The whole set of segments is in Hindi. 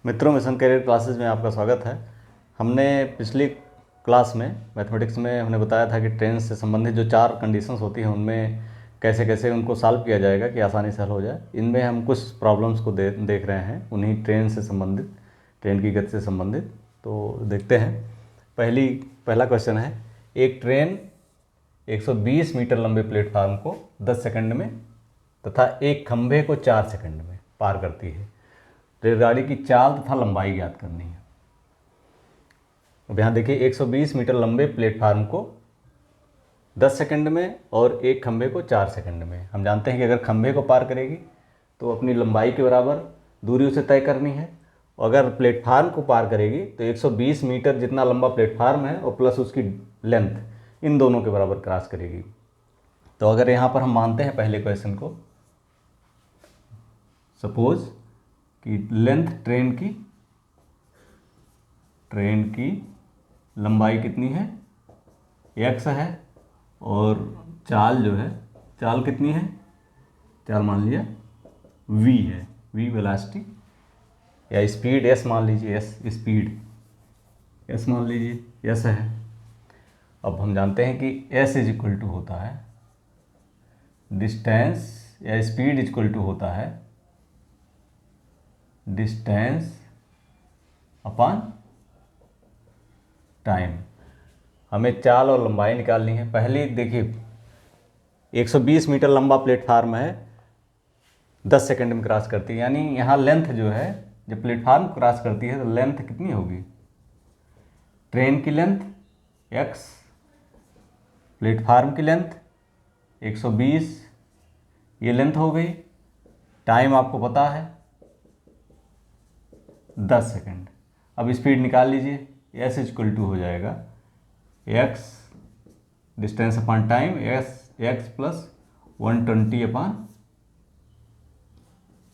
मित्रों, मिशन करियर क्लासेस में आपका स्वागत है। हमने पिछली क्लास में मैथमेटिक्स में हमने बताया था कि ट्रेन से संबंधित जो 4 कंडीशंस होती हैं उनमें कैसे कैसे उनको सॉल्व किया जाएगा कि आसानी से हल हो जाए। इनमें हम कुछ प्रॉब्लम्स को देख रहे हैं, उन्हीं ट्रेन से संबंधित, ट्रेन की गति से संबंधित। तो देखते हैं। पहला क्वेश्चन है, एक ट्रेन 120 मीटर लंबे प्लेटफार्म को 10 सेकंड में तथा एक खंभे को 4 सेकंड में पार करती है। रेलगाड़ी की चाल तथा लंबाई ज्ञात करनी है। अब यहाँ देखिए, 120 मीटर लंबे प्लेटफार्म को 10 सेकंड में और एक खंभे को 4 सेकंड में। हम जानते हैं कि अगर खंभे को पार करेगी तो अपनी लंबाई के बराबर दूरी उसे तय करनी है, और अगर प्लेटफार्म को पार करेगी तो 120 मीटर जितना लंबा प्लेटफार्म है और प्लस उसकी लेंथ, इन दोनों के बराबर क्रॉस करेगी। तो अगर यहाँ पर हम मानते हैं पहले क्वेश्चन को, सपोज कि लेंथ ट्रेन की लंबाई कितनी है, x है, और चाल जो है, चाल कितनी है, चाल मान लिया v है, v वेलोसिटी या स्पीड s मान लीजिए, s स्पीड s मान लीजिए, s है। अब हम जानते हैं कि s इज इक्वल टू होता है डिस्टेंस, या स्पीड इज इक्वल टू होता है डिस्टेंस अपॉन टाइम। हमें चाल और लंबाई निकालनी है। पहले देखिए, 120 मीटर लंबा प्लेटफार्म है, 10 सेकंड में क्रॉस करती है, यानी यहाँ लेंथ जो है, जब प्लेटफार्म क्रॉस करती है तो लेंथ कितनी होगी, ट्रेन की लेंथ x, प्लेटफार्म की लेंथ 120, ये लेंथ हो गई। टाइम आपको पता है 10 सेकंड। अब स्पीड निकाल लीजिए, s इज इक्वल टू हो जाएगा x distance upon time, x plus 120 upon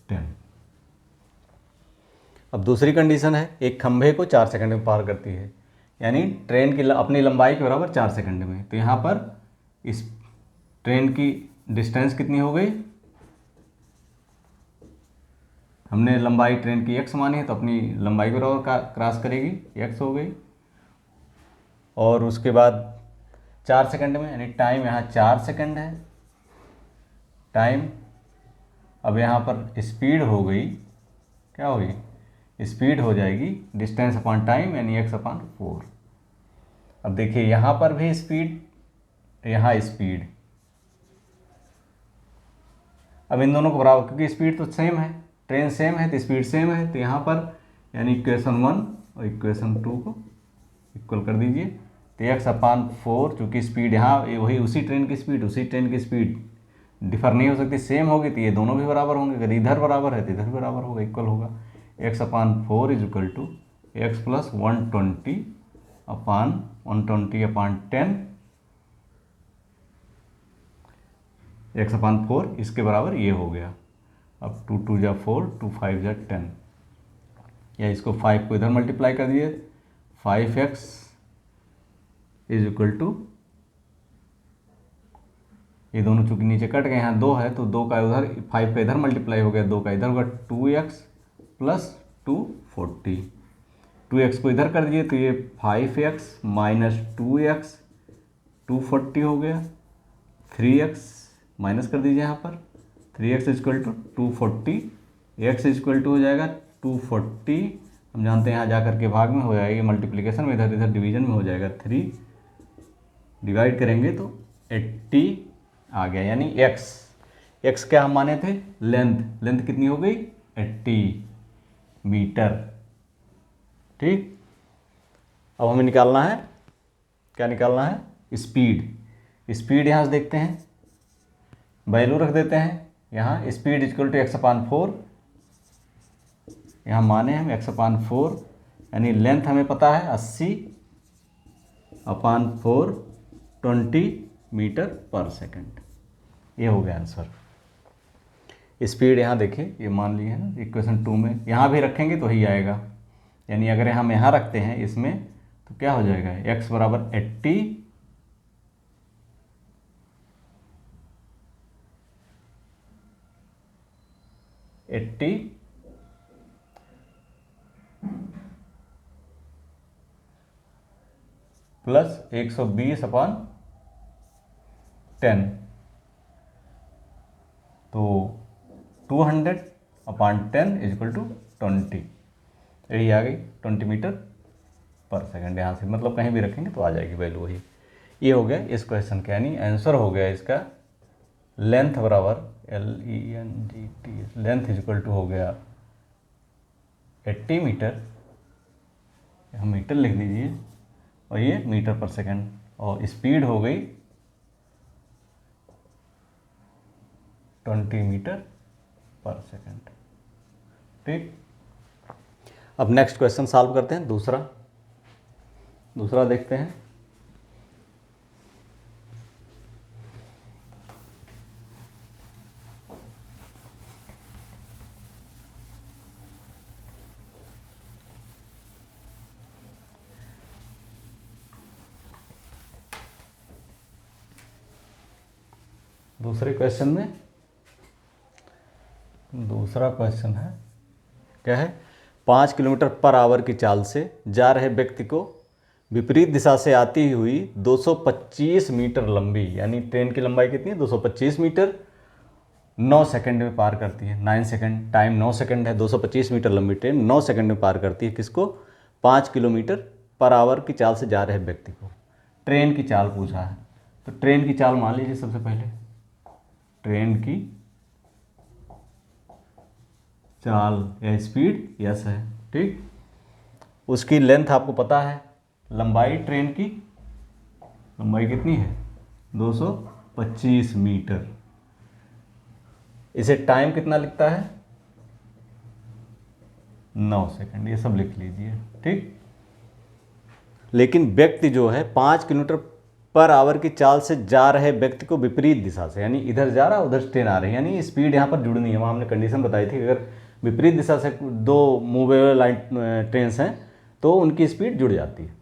10। अब दूसरी कंडीशन है, एक खंभे को 4 सेकंड में पार करती है, यानी ट्रेन की अपनी लंबाई के बराबर 4 सेकंड में। तो यहाँ पर इस ट्रेन की डिस्टेंस कितनी हो गई, हमने लंबाई ट्रेन की x मानी है तो अपनी लंबाई के बराबर क्रॉस करेगी, x हो गई। और उसके बाद 4 सेकंड में, यानी टाइम यहाँ 4 सेकंड है, टाइम। अब यहाँ पर स्पीड हो गई, क्या होगी, स्पीड हो जाएगी डिस्टेंस अपॉन टाइम, यानी x अपॉन 4। अब देखिए यहाँ पर भी स्पीड, यहाँ स्पीड, अब इन दोनों को बराबर, क्योंकि स्पीड तो सेम है, ट्रेन सेम है तो स्पीड सेम है, तो यहाँ पर यानी इक्वेशन 1 और इक्वेशन 2 को इक्वल कर दीजिए। तो x अपॉन 4, चूँकि स्पीड यहाँ वही उसी ट्रेन की स्पीड डिफर नहीं हो सकती, सेम होगी, तो ये दोनों भी बराबर होंगे। अगर इधर बराबर है तो इधर भी बराबर होगा, इक्वल होगा। x upon 4 is equal to x plus 120 upon 10, x upon 4 इसके बराबर ये हो गया। अब 2 2 जा 4, 2 5 जा 10, या इसको 5 को इधर मल्टीप्लाई कर दिए, 5x इज इक्वल टू, ये दोनों चूंकि नीचे कट गए, यहाँ 2 है तो 2 का उधर, 5 का इधर मल्टीप्लाई हो गया, 2 का इधर होगा, 2x प्लस 240, 2x को इधर कर दिए तो ये 5x माइनस 2x 240 हो गया, 3x माइनस कर दीजिए यहाँ पर, 3x equal to 240, x equal to हो जाएगा 240। हम जानते हैं यहाँ जा करके भाग में हो जाएगी, मल्टीप्लिकेशन में, इधर इधर डिवीजन में हो जाएगा, 3 डिवाइड करेंगे तो 80 आ गया, यानी x क्या हम माने थे, लेंथ कितनी हो गई, 80 मीटर। ठीक, अब हमें निकालना है, क्या निकालना है, स्पीड यहाँ से देखते हैं, वैल्यू रख देते हैं यहाँ, speed equal to x upon 4, यहाँ माने हम x अपॉन 4, यानी लेंथ हमें पता है 80 अपॉन 4, 20 मीटर पर सेकंड। ये हो गया आंसर। स्पीड यहाँ देखिए, ये मान लिए है ना इक्वेशन 2 में, यहाँ भी रखेंगे तो ही आएगा, यानी अगर हम यहाँ रखते हैं इसमें तो क्या हो जाएगा, x बराबर 80 80 प्लस 120/10, तो 200/10 इक्वल टू 20, यही आ गई 20 मीटर पर सेकंड। यहाँ से मतलब कहीं भी रखेंगे तो आ जाएगी वैल्यू वही। ये हो गया इस क्वेश्चन का, यानी आंसर हो गया इसका लेंथ बराबर LENGT, लेंथ इक्वल टू हो गया 80 मीटर, हम मीटर लिख दीजिए, और ये मीटर पर सेकंड, और स्पीड हो गई 20 मीटर पर सेकंड। ठीक, अब नेक्स्ट क्वेश्चन सॉल्व करते हैं। दूसरा देखते हैं। दूसरे क्वेश्चन में दूसरा क्वेश्चन है, क्या है, 5 किलोमीटर पर आवर की चाल से जा रहे व्यक्ति को विपरीत दिशा से आती हुई 225 मीटर लंबी, यानी ट्रेन की लंबाई कितनी है 225 मीटर, 9 सेकंड में पार करती है। 9 सेकंड, टाइम 9 सेकंड है। 225 मीटर लंबी ट्रेन 9 सेकंड में पार करती है किसको, 5 किलोमीटर पर आवर की चाल से जा रहे व्यक्ति को। ट्रेन की चाल पूछा है, तो ट्रेन की चाल मान लीजिए सबसे पहले, ट्रेन की चाल या स्पीड यस है। ठीक, उसकी लेंथ आपको पता है, लंबाई ट्रेन की लंबाई कितनी है 225 मीटर। इसे टाइम कितना लिखता है 9 सेकंड, ये सब लिख लीजिए। ठीक, लेकिन व्यक्ति जो है 5 किलोमीटर पर आवर की चाल से जा रहे व्यक्ति को विपरीत दिशा से, यानी इधर जा रहा है उधर ट्रेन आ रही है, यानी स्पीड यहाँ पर जुड़नी है। वहाँ हमने कंडीशन बताई थी, अगर विपरीत दिशा से दो मूवेबल लाइन ट्रेन्स हैं तो उनकी स्पीड जुड़ जाती है।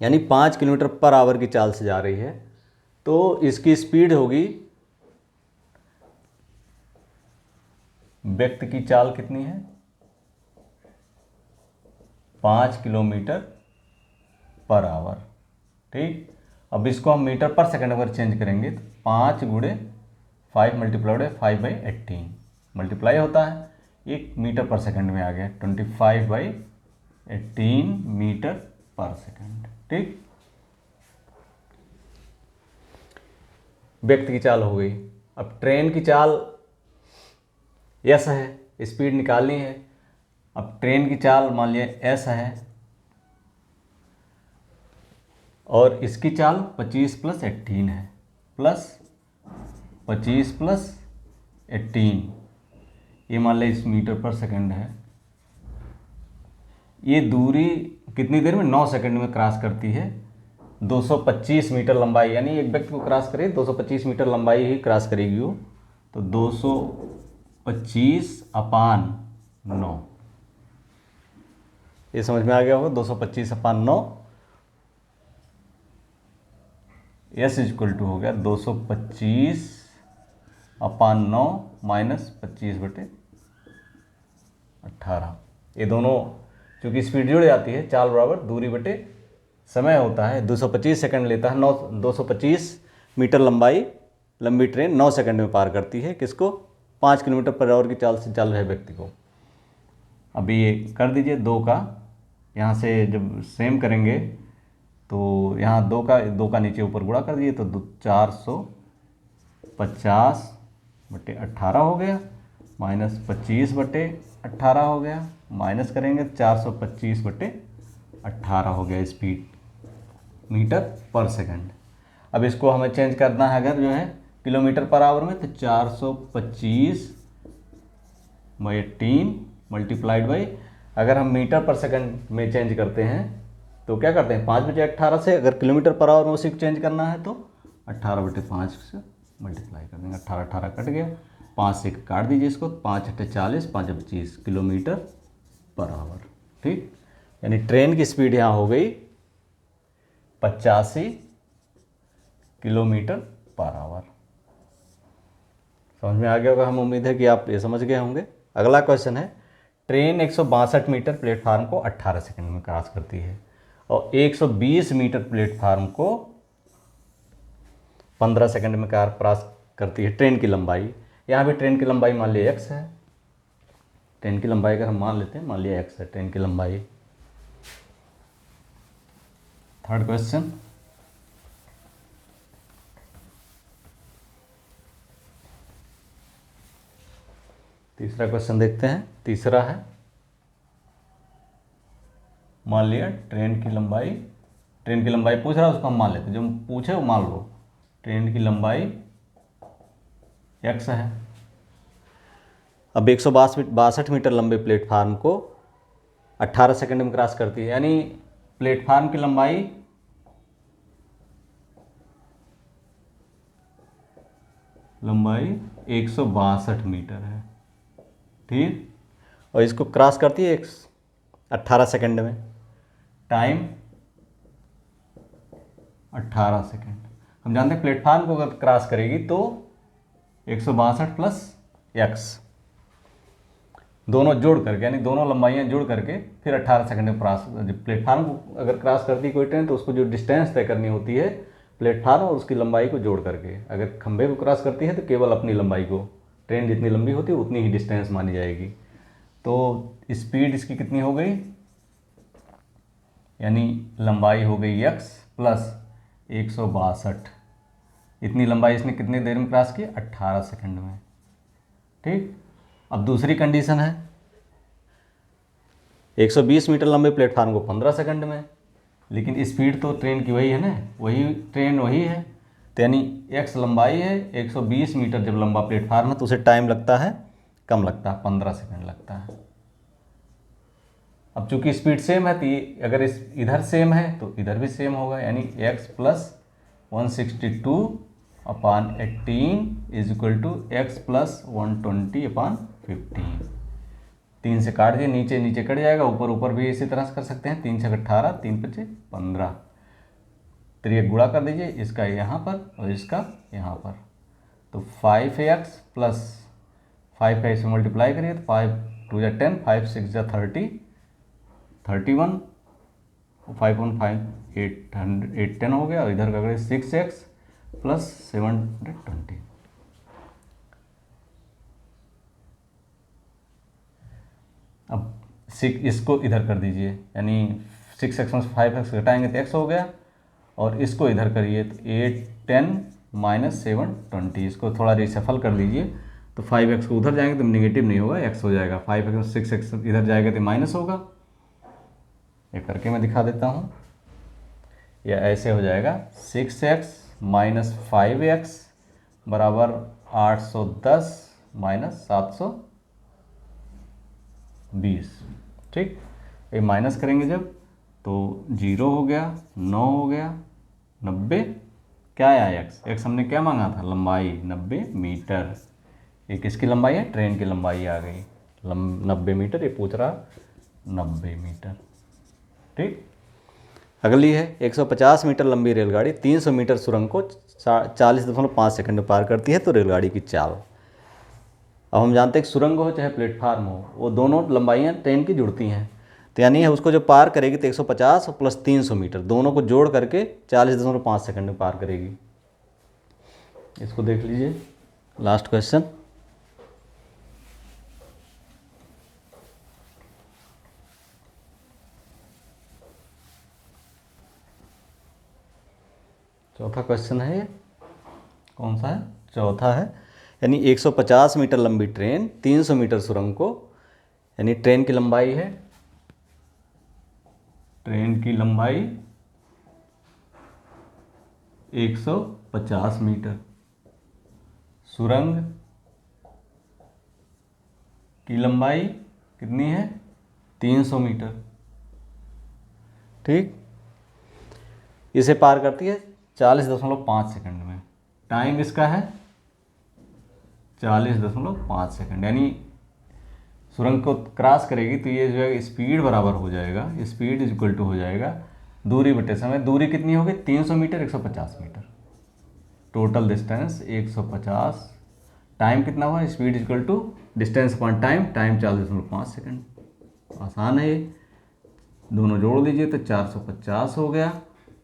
यानी 5 किलोमीटर पर आवर की चाल से जा रही है, तो इसकी स्पीड होगी, व्यक्ति की चाल कितनी है 5 किलोमीटर पर आवर। ठीक, अब इसको हम मीटर पर सेकंड अगर चेंज करेंगे तो 5 × 5 मल्टीप्लाइड 5/18 मल्टीप्लाई होता है, एक मीटर पर सेकंड में आ गया 25/18 मीटर पर सेकंड। ठीक, व्यक्ति की चाल हो गई। अब ट्रेन की चाल यस है, स्पीड निकालनी है। अब ट्रेन की चाल मान लिया एस है, और इसकी चाल 25 + 18 है, प्लस 25 + 18, ये मान लें इस मीटर पर सेकंड है। ये दूरी कितनी देर में 9 सेकंड में क्रॉस करती है 225 मीटर लंबाई, यानी एक व्यक्ति को क्रॉस करे 225 मीटर लंबाई ही क्रॉस करेगी वो, तो 225/9, ये समझ में आ गया होगा। 225/9 एस इक्वल टू हो गया 225/9 माइनस 25/18। ये दोनों चूँकि स्पीड जुड़ जाती है, चाल बराबर दूरी बटे समय होता है। 225 सेकंड लेता है, 225 मीटर लंबी ट्रेन 9 सेकंड में पार करती है किसको, 5 किलोमीटर पर आवर की चाल से चल रहे व्यक्ति को। अभी ये कर दीजिए 2 का, यहाँ से जब सेम करेंगे तो यहाँ 2 का नीचे ऊपर गुणा कर दीजिए, तो 450/18 हो गया, माइनस 25/18 हो गया, माइनस करेंगे 425/18 हो गया स्पीड मीटर पर सेकंड। अब इसको हमें चेंज करना है अगर जो है किलोमीटर पर आवर में, तो 425/18 मल्टीप्लाइड बाई, अगर हम मीटर पर सेकंड में चेंज करते हैं तो क्या करते हैं 5/18 से, अगर किलोमीटर पर आवर में उसी को चेंज करना है तो 18/5 से मल्टीप्लाई कर देंगे। 18 कट गया, 5 से काट दीजिए इसको, 5×8 = 40, 5×25 किलोमीटर पर आवर। ठीक, यानी ट्रेन की स्पीड यहाँ हो गई 85 किलोमीटर पर आवर। समझ में आ गया होगा, हम उम्मीद है कि आप ये समझ गए होंगे। अगला क्वेश्चन है, ट्रेन 162 मीटर प्लेटफार्म को 18 सेकंड में क्रॉस करती है। और 120 मीटर प्लेटफार्म को 15 सेकंड में कार क्रॉस करती है। ट्रेन की लंबाई, यहाँ भी ट्रेन की लंबाई मान लिया x है, ट्रेन की लंबाई अगर हम मान लेते हैं, मान लिया x है ट्रेन की लंबाई। थर्ड क्वेश्चन, तीसरा क्वेश्चन देखते हैं। तीसरा है, मान लिया ट्रेन की लंबाई पूछ रहा है, उसको हम मान लेते हैं, जो पूछे वो मान लो। ट्रेन की लंबाई x है। अब 162 मीटर लंबे प्लेटफार्म को 18 सेकंड में क्रॉस करती है, यानी प्लेटफार्म की लंबाई लंबाई 162 मीटर है, ठीक, और इसको क्रॉस करती है 18 सेकंड में। Time 18 second. हम जानते हैं प्लेटफार्म को अगर क्रॉस करेगी तो 162 प्लस x, दोनों जोड़ करके, यानी दोनों लंबाइयाँ जोड़ करके फिर 18 सेकंड में क्रॉस। प्लेटफार्म को अगर क्रॉस करती कोई ट्रेन तो उसको जो डिस्टेंस तय करनी होती है प्लेटफार्म और उसकी लंबाई को जोड़ करके। अगर खंभे को क्रॉस करती है तो केवल अपनी लंबाई को, ट्रेन जितनी लंबी होती है उतनी ही डिस्टेंस मानी जाएगी। तो स्पीड इसकी कितनी हो गई, यानी लंबाई हो गई x प्लस 162। इतनी लंबाई इसने कितनी देर में क्रॉस की, 18 सेकंड में, ठीक। अब दूसरी कंडीशन है, 120 मीटर लंबे प्लेटफार्म को 15 सेकंड में, लेकिन स्पीड तो ट्रेन की वही है ना, वही ट्रेन वही है, तो यानी x लंबाई है, 120 मीटर जब लंबा प्लेटफार्म है तो उसे टाइम लगता है कम लगता है, 15 सेकंड लगता है। अब चूंकि स्पीड सेम है तो ये अगर इधर सेम है तो इधर भी सेम होगा, यानी x plus 162/18 is equal to x plus 120/15। 3 से काट दिए, नीचे नीचे कट जाएगा, ऊपर ऊपर भी इसी तरह से कर सकते हैं। 3 6 18, 3 5 15, तो ये गुणा कर दीजिए, इसका यहाँ पर और इसका यहाँ पर, तो 5x प्लस 5 का इसे मल्टीप्लाई करिए तो 5 2 या 10, 5 6 या 30, 31, 5 1 5 8 10 हो गया, और इधर का करें 6x प्लस 720। अब इसको इधर कर दीजिए, यानी 6x में 5x घटाएंगे तो x हो गया, और इसको इधर करिए तो 8 10 माइनस 720, इसको थोड़ा रिशफल कर लीजिए, तो 5x को उधर जाएंगे तो नेगेटिव नहीं होगा, x हो जाएगा। 5x में 6x इधर जाएगा तो माइनस होगा। ये करके मैं दिखा देता हूँ, या ऐसे हो जाएगा 6x माइनस 5x बराबर 810 माइनस 720, ठीक। ये माइनस करेंगे जब तो 0 हो गया, 9 हो गया, 90, क्या आया x हमने क्या मांगा था, लंबाई 90 मीटर। ये किसकी लंबाई है, ट्रेन की लंबाई आ गई 90 मीटर, ये पूछ रहा 90 मीटर, ठीक। अगली है 150 मीटर लंबी रेलगाड़ी 300 मीटर सुरंग को 40.5 सेकंड में पार करती है, तो रेलगाड़ी की चाल। अब हम जानते हैं कि सुरंग हो चाहे प्लेटफार्म हो, वो दोनों लंबाइयाँ ट्रेन की जुड़ती हैं, तो यानी उसको जो पार करेगी तो 150 प्लस 300 मीटर दोनों को जोड़ करके 40.5 सेकंड में पार करेगी। इसको देख लीजिए, लास्ट क्वेश्चन। चौथा क्वेश्चन है, ये कौन सा है, चौथा है, यानी 150 मीटर लंबी ट्रेन 300 मीटर सुरंग को, यानी ट्रेन की लंबाई है, ट्रेन की लंबाई 150 मीटर, सुरंग की लंबाई कितनी है, 300 मीटर, ठीक। इसे पार करती है 40.5 सेकंड में। टाइम इसका है 40.5 सेकंड, यानी सुरंग को क्रॉस करेगी तो ये जो है स्पीड बराबर हो जाएगा, स्पीड इज इक्वल टू हो जाएगा दूरी बटे समय। दूरी कितनी होगी, 300 metre 150 metre, total distance 150, time कितना हुआ, speed is equal to distance upon time, time 40.5 second. आसान है ये, दोनों जोड़ दीजिए तो 450 हो गया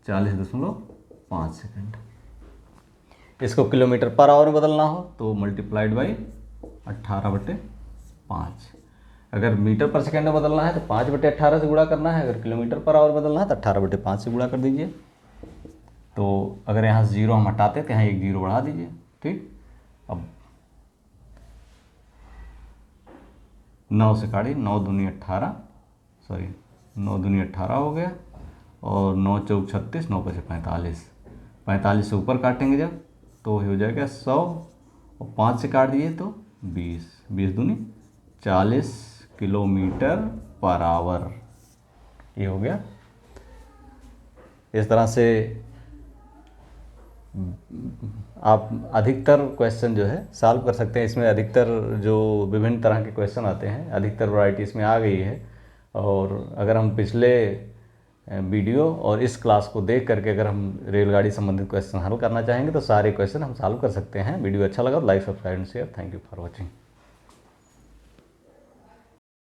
40.5 सेकंड। इसको किलोमीटर पर आवर में बदलना हो तो मल्टीप्लाइड बाई 18/5। अगर मीटर पर सेकंड में बदलना है तो 5/18 से गुणा करना है, अगर किलोमीटर पर आवर बदलना है तो 18/5 से गुणा कर दीजिए। तो अगर यहाँ से 0 हम हटाते तो यहाँ एक 0 बढ़ा दीजिए। ठीक, अब 9 से काटिए, 9 दूनी 18, सॉरी 9 दूनी 18 हो गया, और 9 चौक 36, 9 पचे 45, 45 से ऊपर काटेंगे जब तो हो जाएगा 100, और 5 से काट दिए तो 20, 20 दूनी 40 किलोमीटर पर आवर। ये हो गया। इस तरह से आप अधिकतर क्वेश्चन जो है सॉल्व कर सकते हैं। इसमें अधिकतर जो विभिन्न तरह के क्वेश्चन आते हैं, अधिकतर वैरायटी इसमें आ गई है। और अगर हम पिछले वीडियो और इस क्लास को देख करके अगर हम रेलगाड़ी संबंधित क्वेश्चन हल करना चाहेंगे तो सारे क्वेश्चन हम सॉल्व कर सकते हैं। वीडियो अच्छा लगा तो like, subscribe and share. Thank you for watching.